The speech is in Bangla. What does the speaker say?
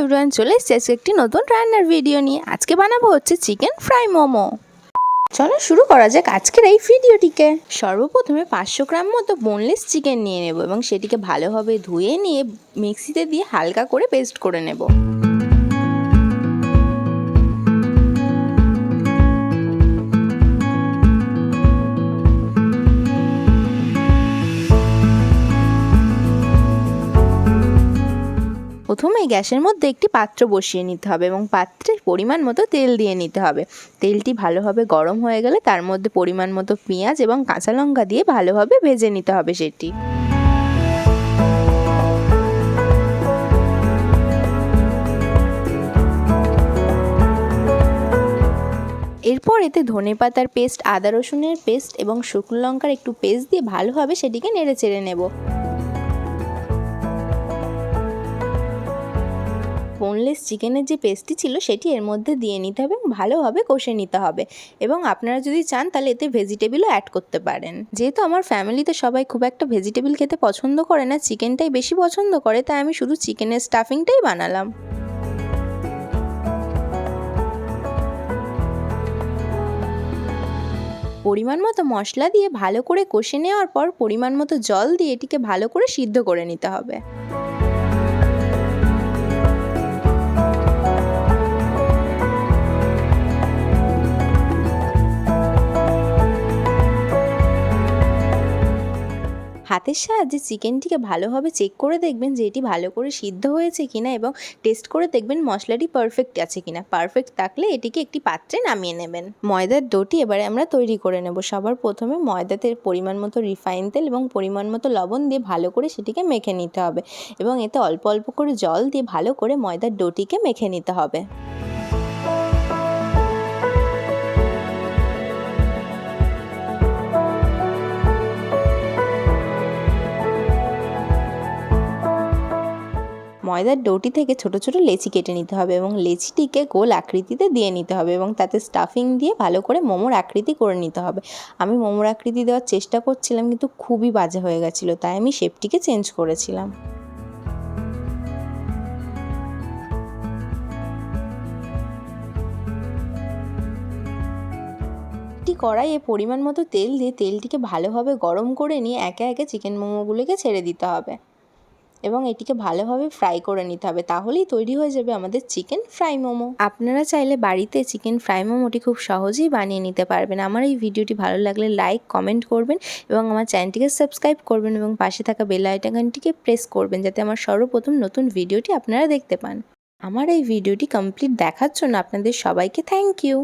এভরিওয়ান, চলে এসেছি একটি নতুন রান্নার ভিডিও নিয়ে। আজকে বানাবো হচ্ছে চিকেন ফ্রাই মোমো। চলো শুরু করা যাক আজকের এই ভিডিওটিকে। সর্বপ্রথমে 500 গ্রাম মতো বোনলেস চিকেন নিয়ে নেব এবং সেটিকে ভালোভাবে ধুয়ে নিয়ে মিক্সিতে দিয়ে হালকা করে পেস্ট করে নেব। প্রথমে গ্যাসের মধ্যে একটি পাত্র বসিয়ে নিতে হবে এবং পাত্রে পরিমাণ মতো তেল দিয়ে নিতে হবে। তেলটি ভালোভাবে গরম হয়ে গেলে তার মধ্যে পরিমাণ মতো পেঁয়াজ এবং কাঁচা লঙ্কা দিয়ে ভালোভাবে ভেজে নিতে হবে সেটি। এরপর এতে ধনেপাতার পেস্ট, আদা রসুনের পেস্ট এবং শুকনো লঙ্কার একটু পেস্ট দিয়ে ভালোভাবে সেটিকে নেড়ে চেড়ে নেব। বোনলেস চিকেনের যে পেস্টটি ছিল সেটি এর মধ্যে দিয়ে নিতে হবে এবং ভালোভাবে কষে নিতে হবে। এবং আপনারা যদি চান তাহলে এতে ভেজিটেবলও অ্যাড করতে পারেন। যেহেতু আমার ফ্যামিলিতে সবাই খুব একটা ভেজিটেবল খেতে পছন্দ করে না, চিকেনটাই বেশি পছন্দ করে, তাই আমি শুধু চিকেনের স্টাফিংটাই বানালাম। পরিমাণ মতো মশলা দিয়ে ভালো করে কষে নেওয়ার পর পরিমাণ মতো জল দিয়ে এটিকে ভালো করে সিদ্ধ করে নিতে হবে। হাতের সাহায্যে চিকেনটিকে ভালোভাবে চেক করে দেখবেন যে এটি ভালো করে সিদ্ধ হয়েছে কিনা এবং টেস্ট করে দেখবেন মশলাটি পারফেক্ট আছে কিনা। পারফেক্ট থাকলে এটিকে একটি পাত্রে নামিয়ে নেবেন। ময়দার ডোটি এবারে আমরা তৈরি করে নেব। সবার প্রথমে ময়দাতে পরিমাণ মতো রিফাইন তেল এবং পরিমাণ মতো লবণ দিয়ে ভালো করে সেটিকে মেখে নিতে হবে এবং এতে অল্প অল্প করে জল দিয়ে ভালো করে ময়দার ডোটিকে মেখে নিতে হবে। ময়দার ডোটি থেকে ছোট ছোট লেচি কেটে নিতে হবে এবং লেচিটিকে গোল আকৃতিতে দিয়ে নিতে হবে এবং তাতে স্টাফিং দিয়ে ভালো করে মোমোর আকৃতি করে নিতে হবে। আমি মোমোর আকৃতি দেওয়ার চেষ্টা করছিলাম কিন্তু খুবই বাজে হয়ে গেছিলো, তাই আমি শেপটিকে চেঞ্জ করেছিলাম। একটি কড়াইয়ে পরিমাণ মতো তেল দিয়ে তেলটিকে ভালোভাবে গরম করে নিয়ে একে একে চিকেন মোমোগুলোকে ছেড়ে দিতে হবে এবং এটিকে ভালোভাবে ফ্রাই করে নিতে হবে। তাহলেই তৈরি হয়ে যাবে আমাদের চিকেন ফ্রাই মোমো। আপনারা চাইলে বাড়িতে চিকেন ফ্রাই মোমোটি খুব সহজেই বানিয়ে নিতে পারবেন। আমার এই ভিডিওটি ভালো লাগলে লাইক কমেন্ট করবেন এবং আমার চ্যানেলটিকে সাবস্ক্রাইব করবেন এবং পাশে থাকা বেল আইকনটিকে প্রেস করবেন যাতে আমার সর্বপ্রথম নতুন ভিডিওটি আপনারা দেখতে পান। আমার এই ভিডিওটি কমপ্লিট দেখার জন্য আপনাদের সবাইকে থ্যাংক ইউ।